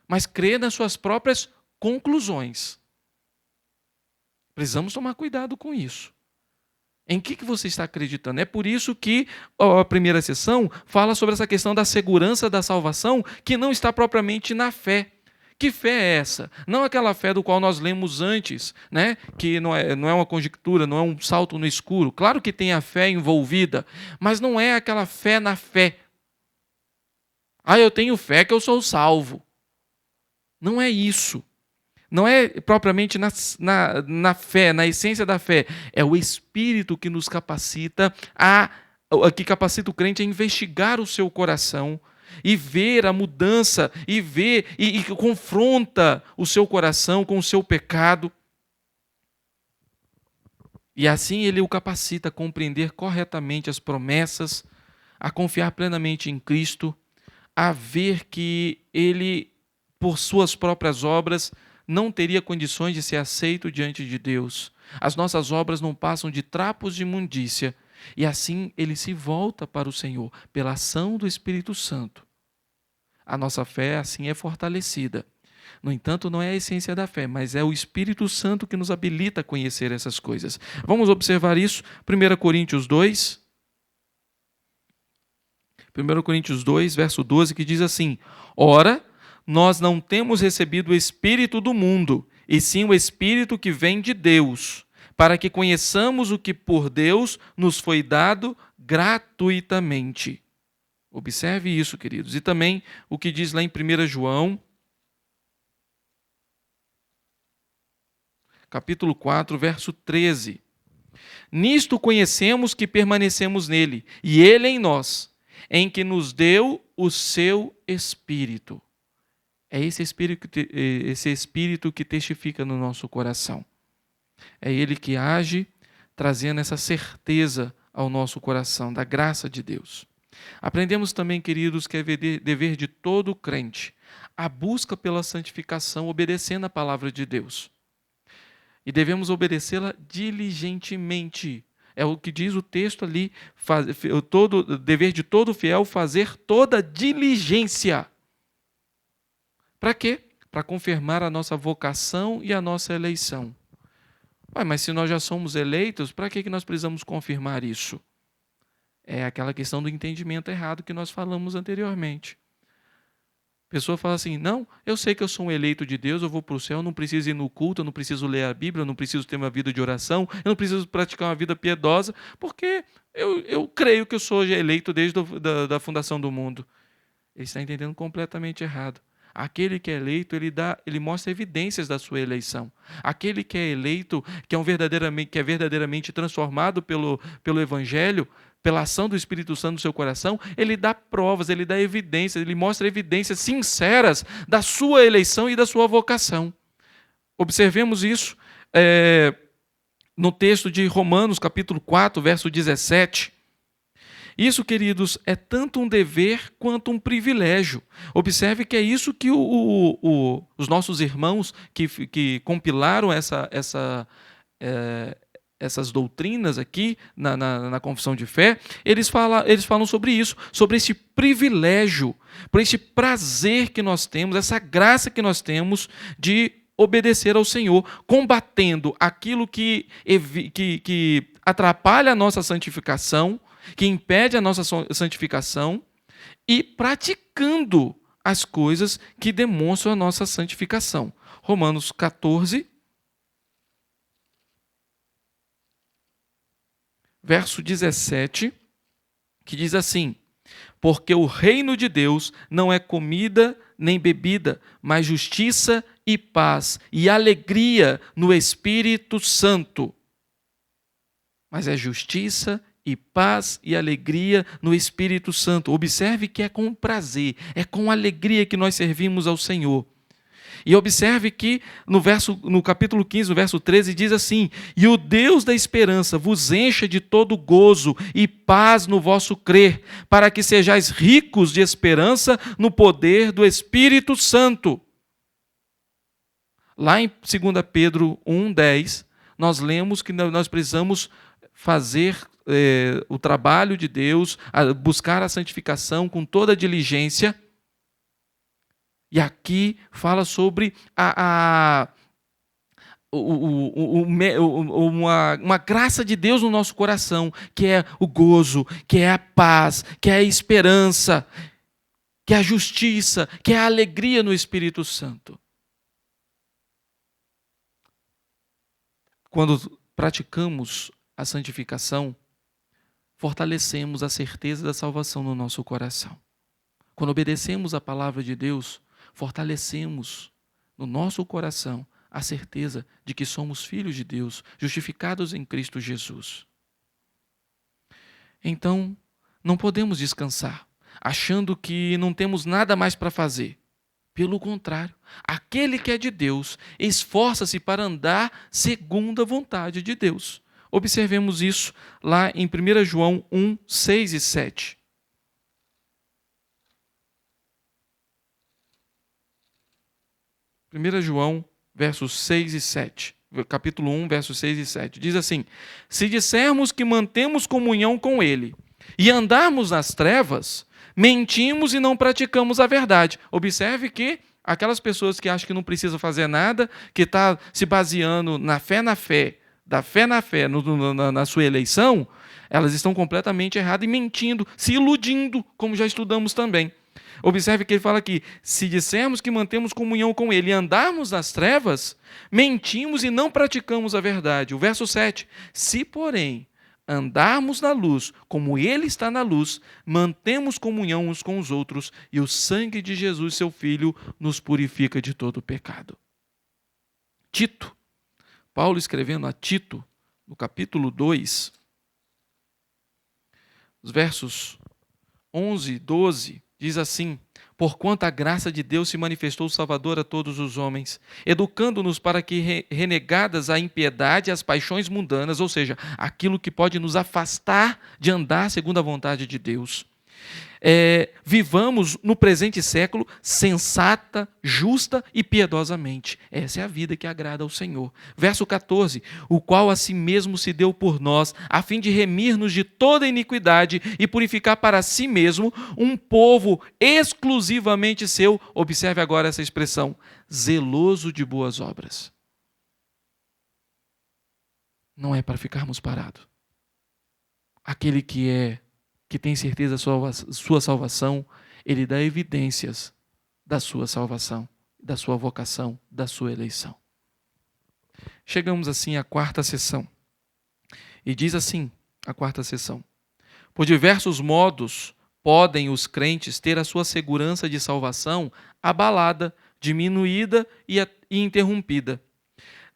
mas crê nas suas próprias conclusões. Precisamos tomar cuidado com isso. Em que você está acreditando? É por isso que a primeira sessão fala sobre essa questão da segurança da salvação, que não está propriamente na fé. Que fé é essa? Não aquela fé do qual nós lemos antes, né? Que não é uma conjectura, não é um salto no escuro. Claro que tem a fé envolvida, mas não é aquela fé na fé. Eu tenho fé que eu sou salvo. Não é isso. Não é propriamente na fé, na essência da fé. É o Espírito que nos capacita que capacita o crente a investigar o seu coração e ver a mudança, e ver e confronta o seu coração com o seu pecado. E assim ele o capacita a compreender corretamente as promessas, a confiar plenamente em Cristo, a ver que ele, por suas próprias obras, não teria condições de ser aceito diante de Deus. As nossas obras não passam de trapos de imundícia. E assim ele se volta para o Senhor, pela ação do Espírito Santo. A nossa fé assim é fortalecida. No entanto, não é a essência da fé, mas é o Espírito Santo que nos habilita a conhecer essas coisas. Vamos observar isso. 1 Coríntios 2. 1 Coríntios 2, verso 12, que diz assim: ora, nós não temos recebido o Espírito do mundo, e sim o Espírito que vem de Deus, para que conheçamos o que por Deus nos foi dado gratuitamente. Observe isso, queridos. E também o que diz lá em 1 João, capítulo 4, verso 13. Nisto conhecemos que permanecemos nele, e ele em nós, em que nos deu o seu Espírito. É esse Espírito que testifica no nosso coração. É ele que age, trazendo essa certeza ao nosso coração, da graça de Deus. Aprendemos também, queridos, que é dever de todo crente a busca pela santificação, obedecendo a palavra de Deus. E devemos obedecê-la diligentemente. É o que diz o texto ali, dever de todo fiel fazer toda diligência. Para quê? Para confirmar a nossa vocação e a nossa eleição. Mas se nós já somos eleitos, para que nós precisamos confirmar isso? É aquela questão do entendimento errado que nós falamos anteriormente. A pessoa fala assim, não, eu sei que eu sou um eleito de Deus, eu vou para o céu, eu não preciso ir no culto, eu não preciso ler a Bíblia, eu não preciso ter uma vida de oração, eu não preciso praticar uma vida piedosa, porque eu creio que eu sou eleito desde da fundação do mundo. Ele está entendendo completamente errado. Aquele que é eleito, ele mostra evidências da sua eleição. Aquele que é eleito, que é verdadeiramente transformado pelo Evangelho, pela ação do Espírito Santo no seu coração, ele dá provas, ele dá evidências, ele mostra evidências sinceras da sua eleição e da sua vocação. Observemos isso no texto de Romanos, capítulo 4, verso 17. Isso, queridos, é tanto um dever quanto um privilégio. Observe que é isso que os nossos irmãos que compilaram essas doutrinas aqui na confissão de fé, eles falam sobre isso, sobre esse privilégio, por esse prazer que nós temos, essa graça que nós temos de obedecer ao Senhor, combatendo aquilo que atrapalha a nossa santificação, que impede a nossa santificação, e praticando as coisas que demonstram a nossa santificação. Romanos 14, verso 17, que diz assim: porque o reino de Deus não é comida nem bebida, mas justiça e paz e alegria no Espírito Santo. Mas é justiça e paz e alegria no Espírito Santo. Observe que é com prazer, é com alegria que nós servimos ao Senhor. E observe que no capítulo 15, no verso 13, diz assim: e o Deus da esperança vos encha de todo gozo e paz no vosso crer, para que sejais ricos de esperança no poder do Espírito Santo. Lá em 2 Pedro 1,10, nós lemos que nós precisamos fazer o trabalho de Deus, buscar a santificação com toda a diligência. E aqui fala sobre uma graça de Deus no nosso coração, que é o gozo, que é a paz, que é a esperança, que é a justiça, que é a alegria no Espírito Santo. Quando praticamos a santificação, fortalecemos a certeza da salvação no nosso coração. Quando obedecemos a palavra de Deus, fortalecemos no nosso coração a certeza de que somos filhos de Deus, justificados em Cristo Jesus. Então, não podemos descansar, achando que não temos nada mais para fazer. Pelo contrário, aquele que é de Deus esforça-se para andar segundo a vontade de Deus. Observemos isso lá em 1 João 1, 6 e 7. 1 João, versos 6 e 7. Capítulo 1, versos 6 e 7. Diz assim: se dissermos que mantemos comunhão com Ele e andarmos nas trevas, mentimos e não praticamos a verdade. Observe que aquelas pessoas que acham que não precisam fazer nada, que estão se baseando da fé na fé, na sua eleição, elas estão completamente erradas e mentindo, se iludindo, como já estudamos também. Observe que ele fala aqui: se dissermos que mantemos comunhão com Ele e andarmos nas trevas, mentimos e não praticamos a verdade. O verso 7: se, porém, andarmos na luz, como Ele está na luz, mantemos comunhão uns com os outros, e o sangue de Jesus, seu Filho, nos purifica de todo pecado. Tito, Paulo escrevendo a Tito, no capítulo 2, os versos 11 e 12, diz assim: porquanto a graça de Deus se manifestou salvadora a todos os homens, educando-nos para que, renegadas a impiedade e as paixões mundanas, ou seja, aquilo que pode nos afastar de andar segundo a vontade de Deus, vivamos no presente século sensata, justa e piedosamente. Essa é a vida que agrada ao Senhor. Verso 14: o qual a si mesmo se deu por nós, a fim de remir-nos de toda iniquidade e purificar para si mesmo um povo exclusivamente seu. Observe agora essa expressão: zeloso de boas obras. Não é para ficarmos parados. Aquele que é que tem certeza da sua salvação, ele dá evidências da sua salvação, da sua vocação, da sua eleição. Chegamos assim à quarta sessão. E diz assim a quarta sessão: por diversos modos podem os crentes ter a sua segurança de salvação abalada, diminuída e interrompida,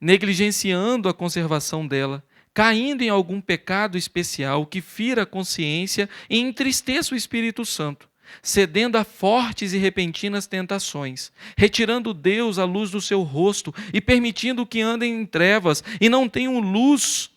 negligenciando a conservação dela, caindo em algum pecado especial que fira a consciência e entristeça o Espírito Santo, cedendo a fortes e repentinas tentações, retirando Deus a luz do seu rosto e permitindo que andem em trevas e não tenham luz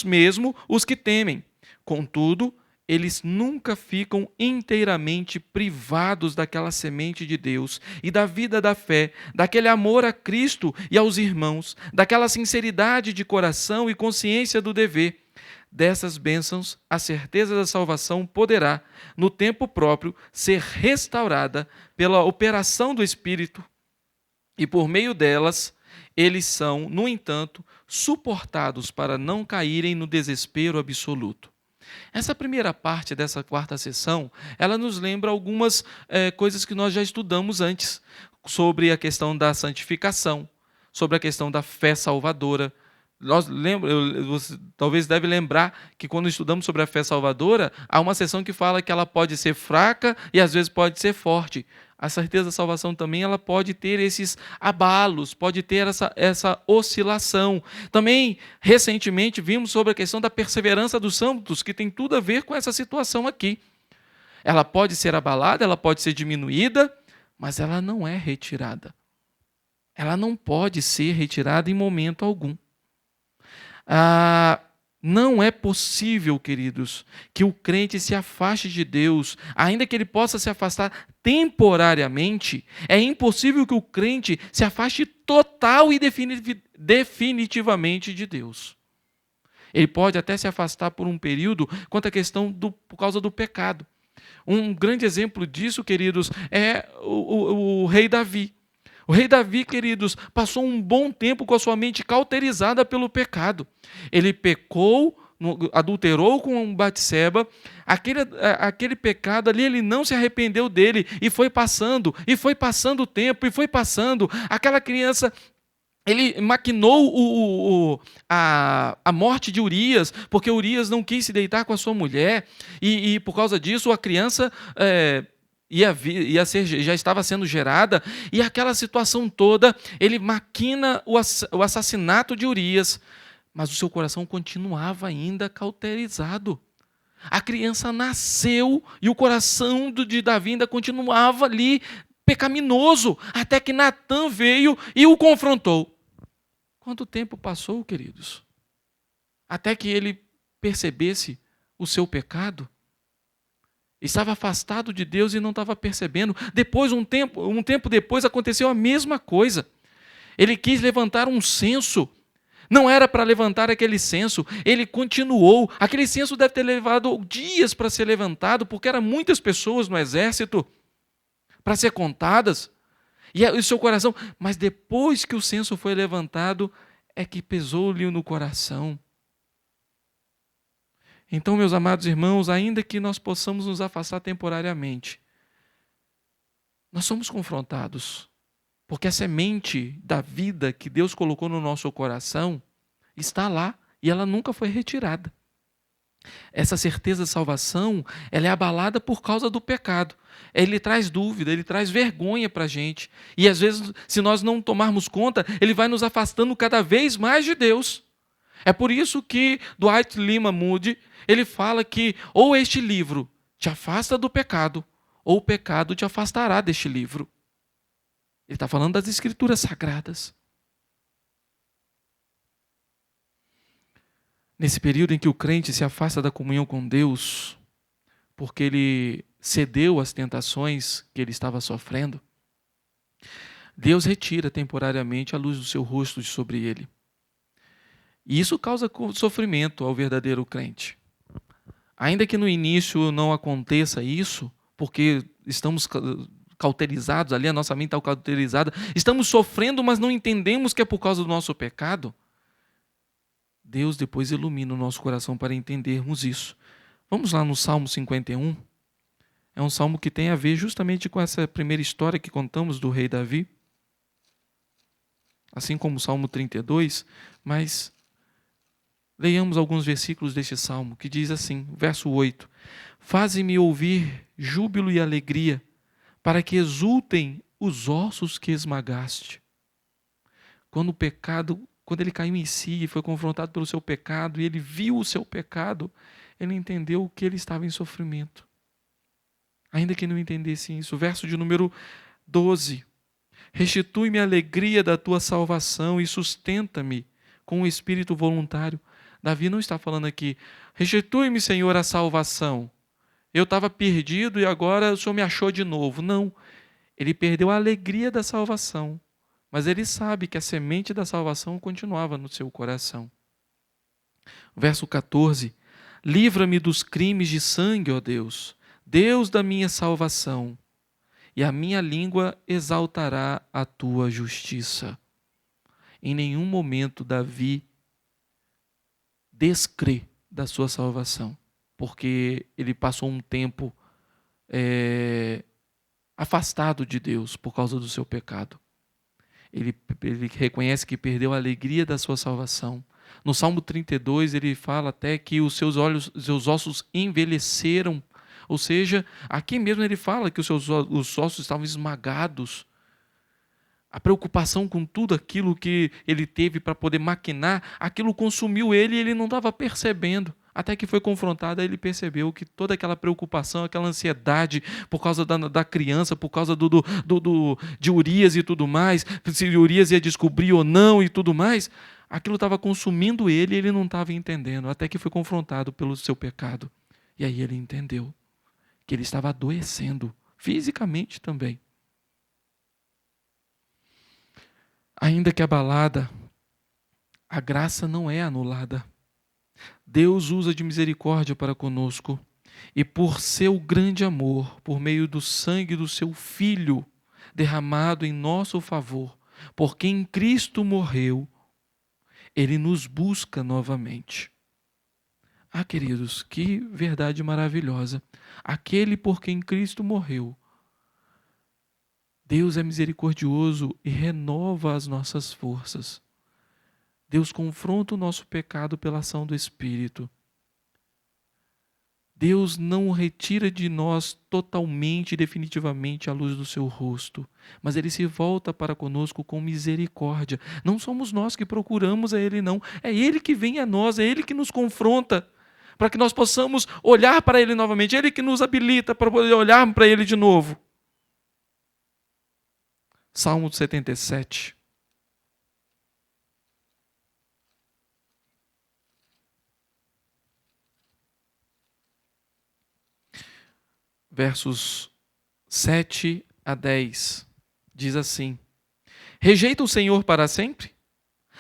mesmo os que temem. Contudo, eles nunca ficam inteiramente privados daquela semente de Deus e da vida da fé, daquele amor a Cristo e aos irmãos, daquela sinceridade de coração e consciência do dever. Dessas bênçãos, a certeza da salvação poderá, no tempo próprio, ser restaurada pela operação do Espírito, e por meio delas, eles são, no entanto, suportados para não caírem no desespero absoluto. Essa primeira parte dessa quarta sessão, ela nos lembra algumas coisas que nós já estudamos antes, sobre a questão da santificação, sobre a questão da fé salvadora. Você talvez deve lembrar que quando estudamos sobre a fé salvadora, há uma sessão que fala que ela pode ser fraca e às vezes pode ser forte. A certeza da salvação também ela pode ter esses abalos, pode ter essa oscilação. Também, recentemente, vimos sobre a questão da perseverança dos santos, que tem tudo a ver com essa situação aqui. Ela pode ser abalada, ela pode ser diminuída, mas ela não é retirada. Ela não pode ser retirada em momento algum. Não é possível, queridos, que o crente se afaste de Deus, ainda que ele possa se afastar temporariamente. É impossível que o crente se afaste total e definitivamente de Deus. Ele pode até se afastar por um período quanto à questão por causa do pecado. Um grande exemplo disso, queridos, é o rei Davi. O rei Davi, queridos, passou um bom tempo com a sua mente cauterizada pelo pecado. Ele pecou, adulterou com Batseba, aquele pecado ali, ele não se arrependeu dele, e foi passando o tempo, e foi passando. Aquela criança, ele maquinou a morte de Urias, porque Urias não quis se deitar com a sua mulher, e por causa disso a criança já estava sendo gerada, e aquela situação toda, ele maquina o assassinato de Urias, mas o seu coração continuava ainda cauterizado. A criança nasceu e o coração de Davi ainda continuava ali pecaminoso, até que Natã veio e o confrontou. Quanto tempo passou, queridos? Até que ele percebesse o seu pecado? Estava afastado de Deus e não estava percebendo. Depois, um tempo depois, aconteceu a mesma coisa. Ele quis levantar um censo. Não era para levantar aquele censo. Ele continuou. Aquele censo deve ter levado dias para ser levantado, porque eram muitas pessoas no exército para ser contadas. E o seu coração... Mas depois que o censo foi levantado, é que pesou-lhe no coração. Então, meus amados irmãos, ainda que nós possamos nos afastar temporariamente, nós somos confrontados, porque a semente da vida que Deus colocou no nosso coração está lá e ela nunca foi retirada. Essa certeza de salvação, ela é abalada por causa do pecado. Ele traz dúvida, ele traz vergonha para a gente. E às vezes, se nós não tomarmos conta, ele vai nos afastando cada vez mais de Deus. É por isso que Dwight Lyman Moody, ele fala que ou este livro te afasta do pecado, ou o pecado te afastará deste livro. Ele está falando das Escrituras Sagradas. Nesse período em que o crente se afasta da comunhão com Deus, porque ele cedeu às tentações que ele estava sofrendo, Deus retira temporariamente a luz do seu rosto de sobre ele. E isso causa sofrimento ao verdadeiro crente. Ainda que no início não aconteça isso, porque estamos cauterizados ali, a nossa mente está cauterizada, estamos sofrendo, mas não entendemos que é por causa do nosso pecado. Deus depois ilumina o nosso coração para entendermos isso. Vamos lá no Salmo 51. É um salmo que tem a ver justamente com essa primeira história que contamos do rei Davi. Assim como o Salmo 32, mas leiamos alguns versículos deste salmo, que diz assim, verso 8: Faze-me ouvir júbilo e alegria, para que exultem os ossos que esmagaste. Quando ele caiu em si e foi confrontado pelo seu pecado, e ele viu o seu pecado, ele entendeu que ele estava em sofrimento. Ainda que não entendesse isso. Verso de número 12. Restitui-me a alegria da tua salvação e sustenta-me com o espírito voluntário. Davi não está falando aqui, restitui-me, Senhor, a salvação. Eu estava perdido e agora o Senhor me achou de novo. Não, ele perdeu a alegria da salvação, mas ele sabe que a semente da salvação continuava no seu coração. Verso 14. Livra-me dos crimes de sangue, ó Deus, Deus da minha salvação, e a minha língua exaltará a tua justiça. Em nenhum momento Davi descrê da sua salvação, porque ele passou um tempo afastado de Deus por causa do seu pecado. Ele reconhece que perdeu a alegria da sua salvação. No Salmo 32 ele fala até que os seus ossos envelheceram. Ou seja, aqui mesmo ele fala que os ossos estavam esmagados. A preocupação com tudo aquilo que ele teve para poder maquinar, aquilo consumiu ele e ele não estava percebendo. Até que foi confrontado, aí ele percebeu que toda aquela preocupação, aquela ansiedade por causa da criança, por causa de Urias e tudo mais, se Urias ia descobrir ou não e tudo mais, aquilo estava consumindo ele e ele não estava entendendo. Até que foi confrontado pelo seu pecado. E aí ele entendeu que ele estava adoecendo, fisicamente também. Ainda que abalada, a graça não é anulada. Deus usa de misericórdia para conosco, e por seu grande amor, por meio do sangue do seu Filho, derramado em nosso favor, por quem Cristo morreu, Ele nos busca novamente. Ah, queridos, que verdade maravilhosa. Aquele por quem Cristo morreu. Deus é misericordioso e renova as nossas forças. Deus confronta o nosso pecado pela ação do Espírito. Deus não retira de nós totalmente e definitivamente a luz do seu rosto, mas Ele se volta para conosco com misericórdia. Não somos nós que procuramos a Ele, não. É Ele que vem a nós, é Ele que nos confronta, para que nós possamos olhar para Ele novamente. É Ele que nos habilita para poder olhar para Ele de novo. Salmo 77. Versos 7 a 10, diz assim: Rejeita o Senhor para sempre?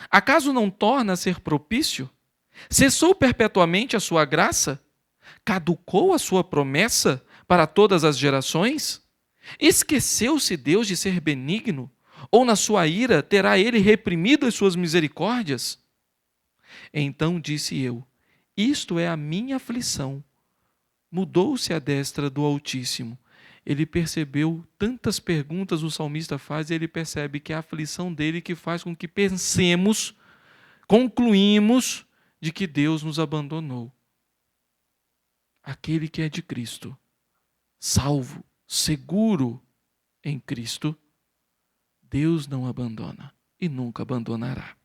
Acaso não torna a ser propício? Cessou perpetuamente a sua graça? Caducou a sua promessa para todas as gerações? Esqueceu-se Deus de ser benigno? Ou na sua ira terá ele reprimido as suas misericórdias? Então disse eu: Isto é a minha aflição. Mudou-se a destra do Altíssimo. Ele percebeu tantas perguntas o salmista faz e ele percebe que é a aflição dele que faz com que pensemos, concluímos de que Deus nos abandonou. Aquele que é de Cristo, salvo, seguro em Cristo, Deus não abandona e nunca abandonará,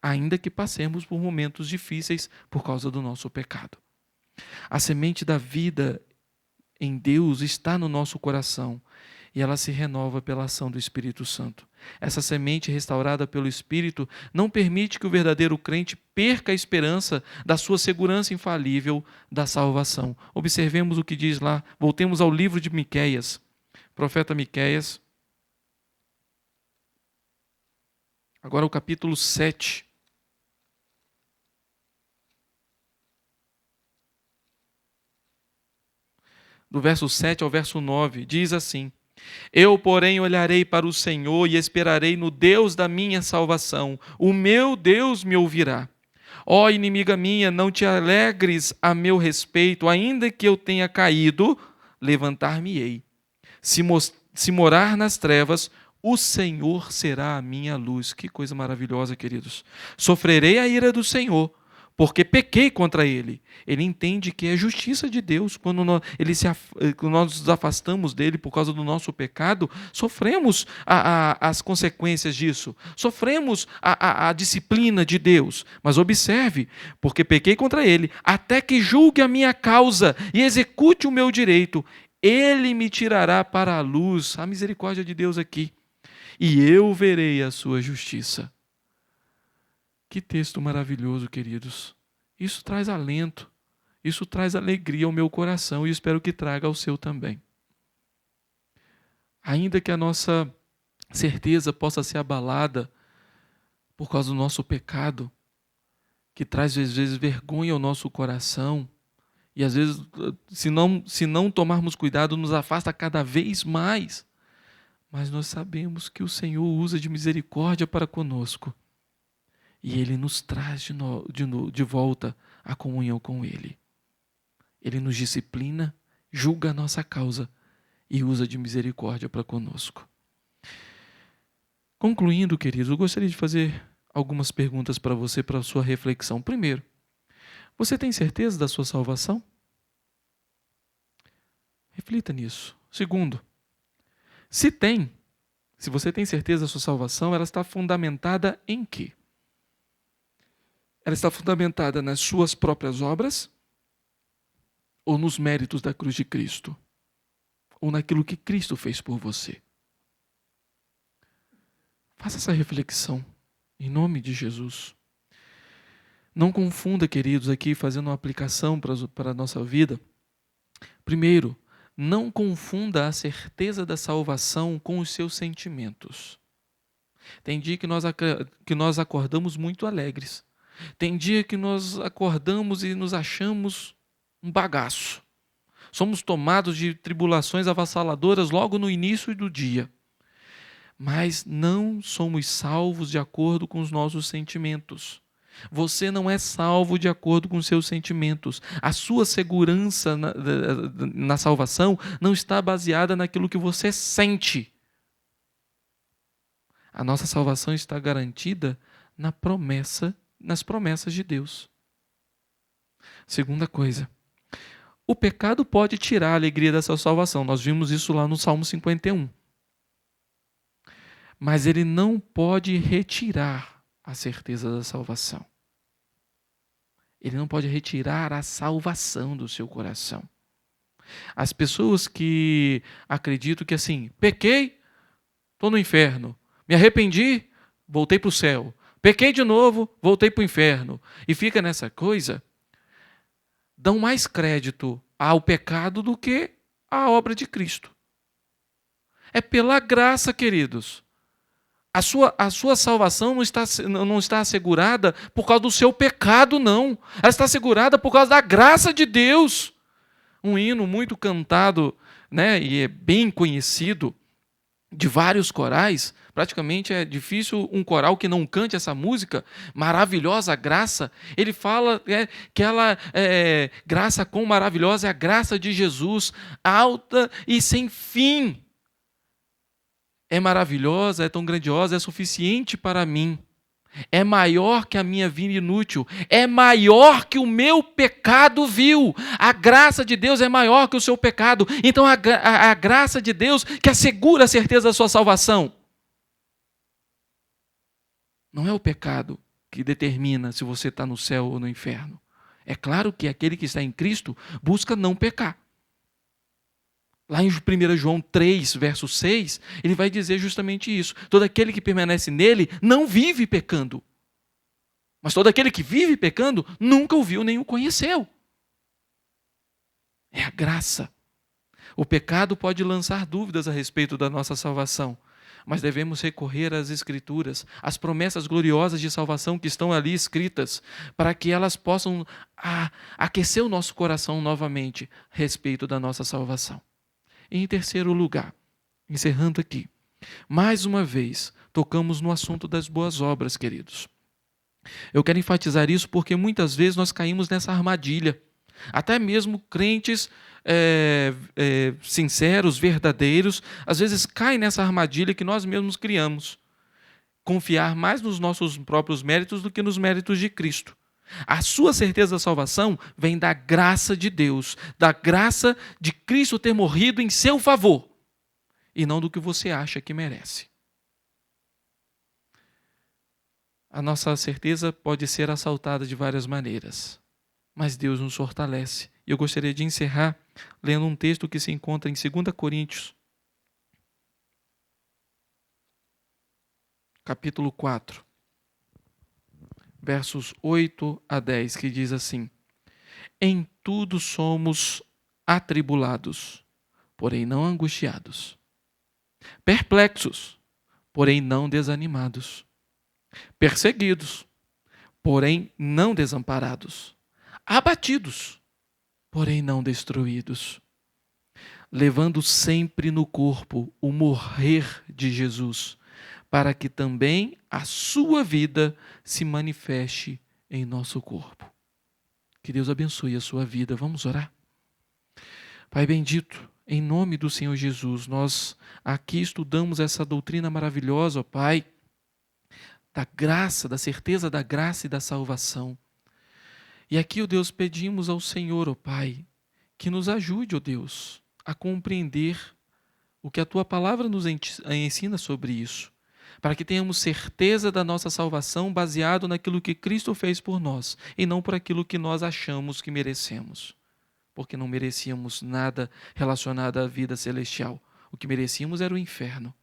ainda que passemos por momentos difíceis por causa do nosso pecado. A semente da vida em Deus está no nosso coração e ela se renova pela ação do Espírito Santo. Essa semente restaurada pelo Espírito não permite que o verdadeiro crente perca a esperança da sua segurança infalível da salvação. Observemos o que diz lá, voltemos ao livro de Miqueias, profeta Miqueias, agora o capítulo 7. Do verso 7 ao verso 9, diz assim: Eu, porém, olharei para o Senhor e esperarei no Deus da minha salvação. O meu Deus me ouvirá. Ó inimiga minha, não te alegres a meu respeito, ainda que eu tenha caído, levantar-me-ei. Se morar nas trevas, o Senhor será a minha luz. Que coisa maravilhosa, queridos. Sofrerei a ira do Senhor, porque pequei contra Ele. Ele entende que é justiça de Deus. Quando nós nos afastamos dEle por causa do nosso pecado, sofremos as consequências disso. Sofremos a disciplina de Deus. Mas observe, porque pequei contra Ele, até que julgue a minha causa e execute o meu direito. Ele me tirará para a luz, a misericórdia de Deus aqui, e eu verei a sua justiça. Que texto maravilhoso, queridos. Isso traz alento, isso traz alegria ao meu coração e espero que traga ao seu também. Ainda que a nossa certeza possa ser abalada por causa do nosso pecado, que traz às vezes vergonha ao nosso coração, e às vezes, se não tomarmos cuidado, nos afasta cada vez mais. Mas nós sabemos que o Senhor usa de misericórdia para conosco. E Ele nos traz de volta a comunhão com Ele. Ele nos disciplina, julga a nossa causa e usa de misericórdia para conosco. Concluindo, queridos, eu gostaria de fazer algumas perguntas para você, para a sua reflexão. Primeiro, você tem certeza da sua salvação? Reflita nisso. Segundo, se você tem certeza da sua salvação, ela está fundamentada em quê? Ela está fundamentada nas suas próprias obras ou nos méritos da cruz de Cristo? Ou naquilo que Cristo fez por você? Faça essa reflexão, em nome de Jesus. Não confunda, queridos, aqui fazendo uma aplicação para a nossa vida. Primeiro, não confunda a certeza da salvação com os seus sentimentos. Tem dia que nós acordamos muito alegres. Tem dia que nós acordamos e nos achamos um bagaço. Somos tomados de tribulações avassaladoras logo no início do dia. Mas não somos salvos de acordo com os nossos sentimentos. Você não é salvo de acordo com os seus sentimentos. A sua segurança na salvação não está baseada naquilo que você sente. A nossa salvação está garantida nas promessas de Deus. Segunda coisa, o pecado pode tirar a alegria dessa salvação. Nós vimos isso lá no Salmo 51. Mas ele não pode retirar a certeza da salvação. Ele não pode retirar a salvação do seu coração. As pessoas que acreditam que assim, pequei, estou no inferno. Me arrependi, voltei para o céu. Pequei de novo, voltei para o inferno. E fica nessa coisa, dão mais crédito ao pecado do que à obra de Cristo. É pela graça, queridos. A sua salvação não está assegurada por causa do seu pecado, não. Ela está assegurada por causa da graça de Deus. Um hino muito cantado, né, e é bem conhecido, de vários corais. Praticamente é difícil um coral que não cante essa música, maravilhosa graça. Ele fala que ela graça quão maravilhosa é a graça de Jesus, alta e sem fim. É maravilhosa, é tão grandiosa, é suficiente para mim. É maior que a minha vida inútil. É maior que o meu pecado vil. A graça de Deus é maior que o seu pecado. Então a graça de Deus que assegura a certeza da sua salvação. Não é o pecado que determina se você está no céu ou no inferno. É claro que aquele que está em Cristo busca não pecar. Lá em 1 João 3, verso 6, ele vai dizer justamente isso. Todo aquele que permanece nele não vive pecando. Mas todo aquele que vive pecando nunca o viu nem o conheceu. É a graça. O pecado pode lançar dúvidas a respeito da nossa salvação, mas devemos recorrer às Escrituras, às promessas gloriosas de salvação que estão ali escritas, para que elas possam aquecer o nosso coração novamente a respeito da nossa salvação. Em terceiro lugar, encerrando aqui, mais uma vez, tocamos no assunto das boas obras, queridos. Eu quero enfatizar isso porque muitas vezes nós caímos nessa armadilha. Até mesmo crentes sinceros, verdadeiros, às vezes caem nessa armadilha que nós mesmos criamos. Confiar mais nos nossos próprios méritos do que nos méritos de Cristo. A sua certeza da salvação vem da graça de Deus, da graça de Cristo ter morrido em seu favor, e não do que você acha que merece. A nossa certeza pode ser assaltada de várias maneiras, mas Deus nos fortalece. E eu gostaria de encerrar lendo um texto que se encontra em 2 Coríntios, capítulo 4, versos 8 a 10, que diz assim: Em tudo somos atribulados, porém não angustiados, perplexos, porém não desanimados, perseguidos, porém não desamparados, abatidos, porém não destruídos, levando sempre no corpo o morrer de Jesus, para que também a sua vida se manifeste em nosso corpo. Que Deus abençoe a sua vida. Vamos orar? Pai bendito, em nome do Senhor Jesus, nós aqui estudamos essa doutrina maravilhosa, ó Pai, da graça, da certeza da graça e da salvação. E aqui, ó Deus, pedimos ao Senhor, ó Pai, que nos ajude, ó Deus, a compreender o que a Tua palavra nos ensina sobre isso, para que tenhamos certeza da nossa salvação baseado naquilo que Cristo fez por nós e não por aquilo que nós achamos que merecemos, porque não merecíamos nada relacionado à vida celestial. O que merecíamos era o inferno.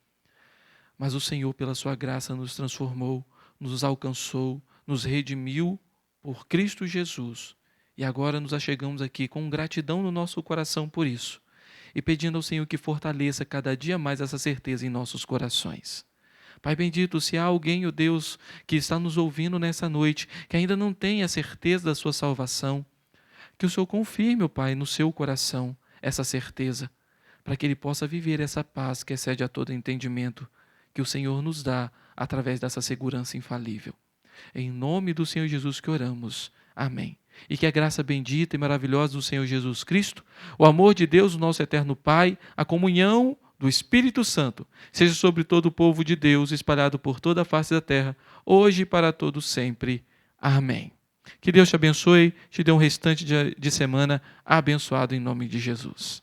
Mas o Senhor, pela sua graça, nos transformou, nos alcançou, nos redimiu por Cristo Jesus. E agora nos achegamos aqui com gratidão no nosso coração por isso e pedindo ao Senhor que fortaleça cada dia mais essa certeza em nossos corações. Pai bendito, se há alguém, ó Deus, que está nos ouvindo nessa noite, que ainda não tem a certeza da sua salvação, que o Senhor confirme, ó Pai, no seu coração essa certeza, para que ele possa viver essa paz que excede a todo entendimento, que o Senhor nos dá através dessa segurança infalível. Em nome do Senhor Jesus que oramos. Amém. E que a graça bendita e maravilhosa do Senhor Jesus Cristo, o amor de Deus, o nosso eterno Pai, a comunhão do Espírito Santo, seja sobre todo o povo de Deus, espalhado por toda a face da terra, hoje e para todos sempre. Amém. Que Deus te abençoe, te dê um restante de semana abençoado em nome de Jesus.